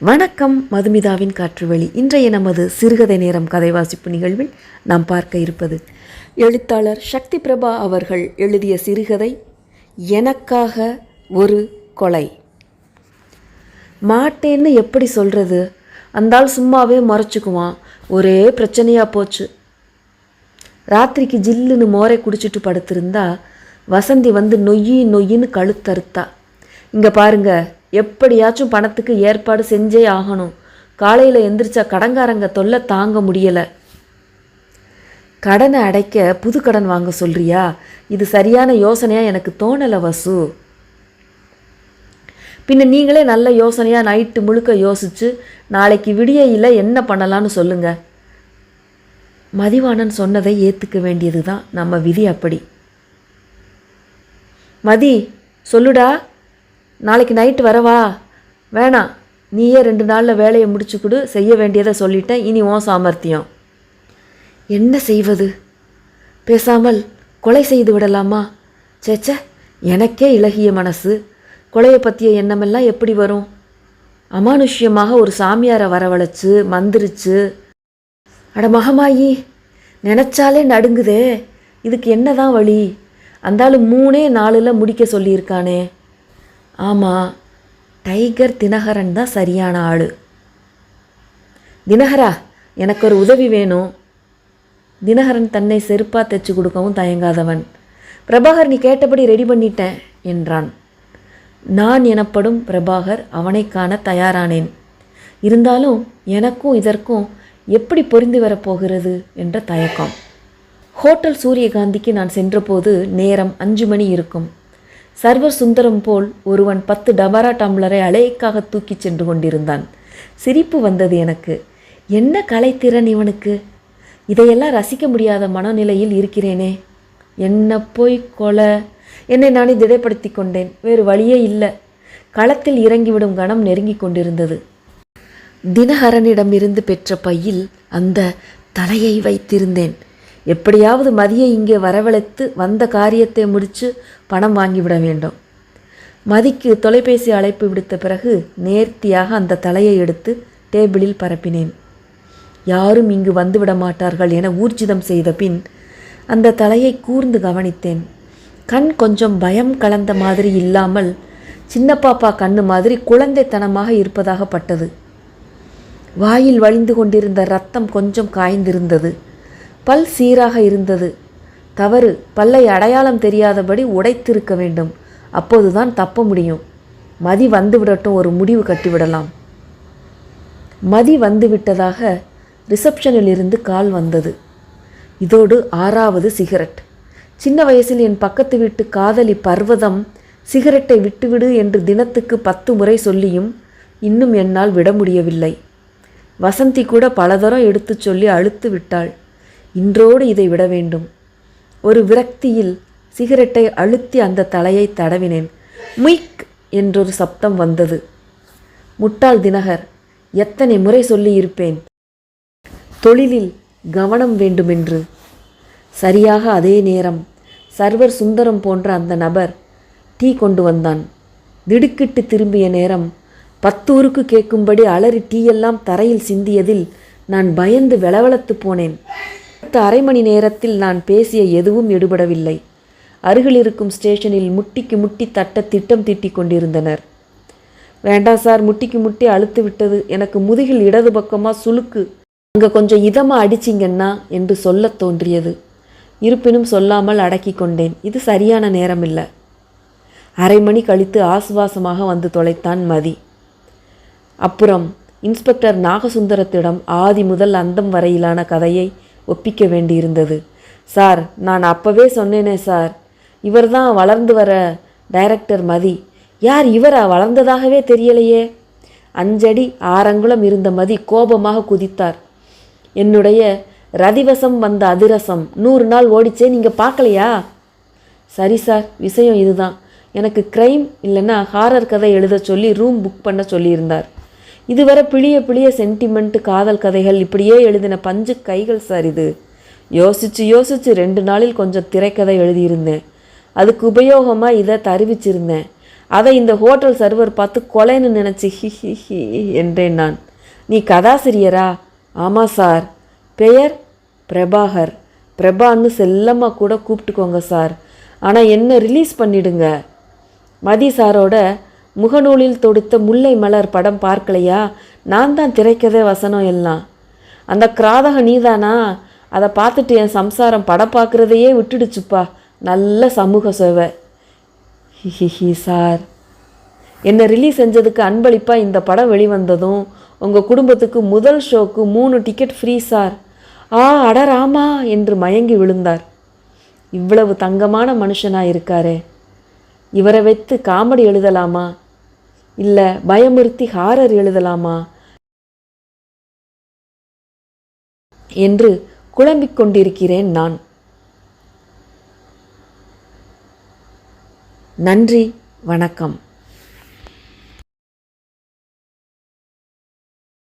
வணக்கம். மதுமிதாவின் காற்றுவழி. இன்றைய நமது சிறுகதை நேரம் கதை வாசிப்பு நிகழ்வில் நாம் பார்க்க இருப்பது எழுத்தாளர் சக்தி பிரபா அவர்கள் எழுதிய சிறுகதை எனக்காக ஒரு கொலை. மாட்டேன்னு எப்படி சொல்கிறது? அந்தாள் சும்மாவே மறைச்சிக்குவான். ஒரே பிரச்சனையாக போச்சு. ராத்திரிக்கு ஜில்லுன்னு மோரை குடிச்சிட்டு படுத்திருந்தா வசந்தி வந்து நொய்யின்னு கழுத்தறுத்தா. இங்கே பாருங்க, எப்படியாச்சும் பணத்துக்கு ஏற்பாடு செஞ்சே ஆகணும். காலையில் எந்திரிச்சா கடங்காரங்க தொல்லை தாங்க முடியலை. கடனை அடைக்க புது கடன் வாங்க சொல்கிறியா? இது சரியான யோசனையாக எனக்கு தோணலை வசு. பின்ன நீங்களே நல்ல யோசனையாக நைட்டு முழுக்க யோசித்து நாளைக்கு விடியையில் என்ன பண்ணலான்னு சொல்லுங்கள். மதிவாணன் சொன்னதை ஏற்றுக்க வேண்டியது தான் நம்ம விதி. அப்படி மதி சொல்லுடா, நாளைக்கு நைட்டு வரவா? வேணாம், நீயே 2 நாளில் வேலையை முடிச்சு கொடு. செய்ய வேண்டியதை சொல்லிட்டேன். இனி உன் சாமர்த்தியம். என்ன செய்வது? பேசாமல் கொலை செய்து விடலாமா? சேச்சே, எனக்கே இளகிய மனசு. கொலையை பற்றிய எண்ணமெல்லாம் எப்படி வரும்? அமானுஷ்யமாக ஒரு சாமியாரை வரவழைச்சு மந்திரிச்சு. அட மகமாயி, நினச்சாலே நடுங்குதே. இதுக்கு என்ன தான் வழி? அந்தாலும் 3-4 முடிக்க சொல்லியிருக்கானே. ஆமாம், டைகர் தினகரன் தான் சரியான ஆள். தினகரா, எனக்கு ஒரு உதவி வேணும். தினகரன் தன்னை செருப்பாக தைச்சு கொடுக்கவும் தயங்காதவன். பிரபாகர், நீ கேட்டபடி ரெடி பண்ணிட்டேன் என்றான். நான் எனப்படும் பிரபாகர் அவனை காண தயாரானேன். இருந்தாலும் எனக்கும் இதற்கும் எப்படி பொருந்தி வரப்போகிறது என்ற தயக்கம். ஹோட்டல் சூரியகாந்திக்கு நான் சென்றபோது நேரம் 5 மணி இருக்கும். சர்வர் சுந்தரம் போல் ஒருவன் 10 டபரா டம்ளரை அலைக்காக தூக்கி சென்று கொண்டிருந்தான். சிரிப்பு வந்தது எனக்கு. என்ன கலைத்திறன் இவனுக்கு! இதையெல்லாம் ரசிக்க முடியாத மனநிலையில் இருக்கிறேனே. என்ன போய் கொலை! என்னை நானே திடப்படுத்தி கொண்டேன். வேறு வழியே இல்லை. களத்தில் இறங்கிவிடும் கணம் நெருங்கி கொண்டிருந்தது. தினகரனிடமிருந்து பெற்ற பையில் அந்த தலையை வைத்திருந்தேன். எப்படியாவது மதியை இங்கே வரவழைத்து வந்த காரியத்தை முடித்து பணம் வாங்கிவிட வேண்டும். மதிக்கு தொலைபேசி அழைப்பு விடுத்த பிறகு நேர்த்தியாக அந்த தலையை எடுத்து டேபிளில் பரப்பினேன். யாரும் இங்கு வந்துவிட மாட்டார்கள் என ஊர்ஜிதம் செய்த பின் அந்த தலையை கூர்ந்து கவனித்தேன். கண் கொஞ்சம் பயம் கலந்த மாதிரி இல்லாமல் சின்ன பாப்பா கண்ணு மாதிரி குழந்தைத்தனமாக இருப்பதாக பட்டது. வாயில் வழிந்து கொண்டிருந்த இரத்தம் கொஞ்சம் காய்ந்திருந்தது. பல் சீராக இருந்தது. தவறு, பல்லை அடையாளம் தெரியாதபடி உடைத்திருக்க வேண்டும். அப்போதுதான் தப்ப முடியும். மதி வந்து விடட்டும், ஒரு முடிவு கட்டிவிடலாம். மதி வந்து விட்டதாக ரிசப்ஷனில் இருந்து கால் வந்தது. இதோடு 6வது சிகரெட். சின்ன வயசில் என் பக்கத்து வீட்டு காதலி பர்வதம் சிகரெட்டை விட்டுவிடு என்று தினத்துக்கு 10 முறை சொல்லியும் இன்னும் என்னால் விட முடியவில்லை. வசந்தி கூட பலதரம் எடுத்து சொல்லி அழுத்து விட்டாள். இன்றோடு இதை விட வேண்டும். ஒரு விரக்தியில் சிகரெட்டை அழுத்தி அந்த தலையை தடவினேன். முய்க் என்றொரு சப்தம் வந்தது. முட்டாள் தினகர், எத்தனை முறை சொல்லியிருப்பேன் தொழிலில் கவனம் வேண்டுமென்று. சரியாக அதே நேரம் சர்வர் சுந்தரம் போன்ற அந்த நபர் டீ கொண்டு வந்தான். திடுக்கிட்டு திரும்பிய நேரம் 10 ஊருக்கு கேட்கும்படி அலறி டீயெல்லாம் தரையில் சிந்தியதில் நான் பயந்து வெளவெளத்து போனேன். அடுத்த அரை மணி நேரத்தில் நான் பேசிய எதுவும் எடுபடவில்லை. அருகில் இருக்கும் ஸ்டேஷனில் முட்டிக்கு முட்டி தட்ட திட்டம் தீட்டி கொண்டிருந்தனர். வேண்டாம் சார், முட்டிக்கு முட்டி அழுத்து விட்டது. எனக்கு முதுகில் இடது பக்கமாக சுளுக்கு. அங்கே கொஞ்சம் இதமாக அடிச்சிங்கன்னா என்று சொல்ல தோன்றியது. இருப்பினும் சொல்லாமல் அடக்கி கொண்டேன். இது சரியான நேரம் இல்லை. அரை மணி கழித்து ஆசுவாசமாக வந்து தொலைத்தான் மதி. அப்புறம் இன்ஸ்பெக்டர் நாகசுந்தரத்திடம் ஆதி முதல் அந்தம் வரையிலான கதையை ஒப்பிக்க வேண்டியிருந்தது. சார், நான் அப்போவே சொன்னேனே சார், இவர் தான் வளர்ந்து வர டைரக்டர் மதி. யார் இவரா? வளர்ந்ததாகவே தெரியலையே. 5 அடி 6 அங்குலம் இருந்த மதி கோபமாக குதித்தார். என்னுடைய ரதிவசம் வந்த அதிரசம் 100 நாள் ஓடிச்சே, நீங்கள் பார்க்கலையா? சரி சார், விஷயம் இதுதான். எனக்கு க்ரைம் இல்லைன்னா ஹாரர் கதை எழுத சொல்லி ரூம் புக் பண்ண சொல்லியிருந்தார். இதுவரை பிளிய சென்டிமெண்ட் காதல் கதைகள் இப்படியே எழுதின பஞ்சு கைகள் சார் இது. யோசிச்சு 2 நாளில் கொஞ்சம் திரைக்கதை எழுதியிருந்தேன். அதுக்கு உபயோகமாக இதை தருவிச்சிருந்தேன். அதை இந்த ஹோட்டல் சர்வர் பார்த்து கொலைன்னு நினச்சி ஹி ஹி ஹி என்றேன் நான். நீ கதாசிரியரா? ஆமாம் சார். பெயர்? பிரபாகர். பிரபான்னு செல்லமாக கூட கூப்பிட்டுக்கோங்க சார். ஆனால் என்ன ரிலீஸ் பண்ணிடுங்க. மதி சாரோட முகநூலில் தொடுத்த முல்லை மலர் படம் பார்க்கலையா? நான் தான் திரைக்கதை வசனம் எல்லாம். அந்த கிராதக நீதானா? அதை பார்த்துட்டு என் சம்சாரம் படம் பார்க்குறதையே விட்டுடுச்சுப்பா. நல்ல சமூக சேவை. ஹிஹி சார். என்னை ரிலீஸ் செஞ்சதுக்கு அன்பளிப்பாக இந்த படம் வெளிவந்ததும் உங்கள் குடும்பத்துக்கு முதல் ஷோக்கு 3 டிக்கெட் ஃப்ரீ சார். அடராமா என்று மயங்கி விழுந்தார். இவ்வளவு தங்கமான மனுஷனாக இருக்காரே, இவரை வைத்து காமெடி எழுதலாமா, இல்லை பயமுறுத்தி ஹாரர் எழுதலாமா என்று குழம்பிக் கொண்டிருக்கிறேன் நான். நன்றி, வணக்கம்.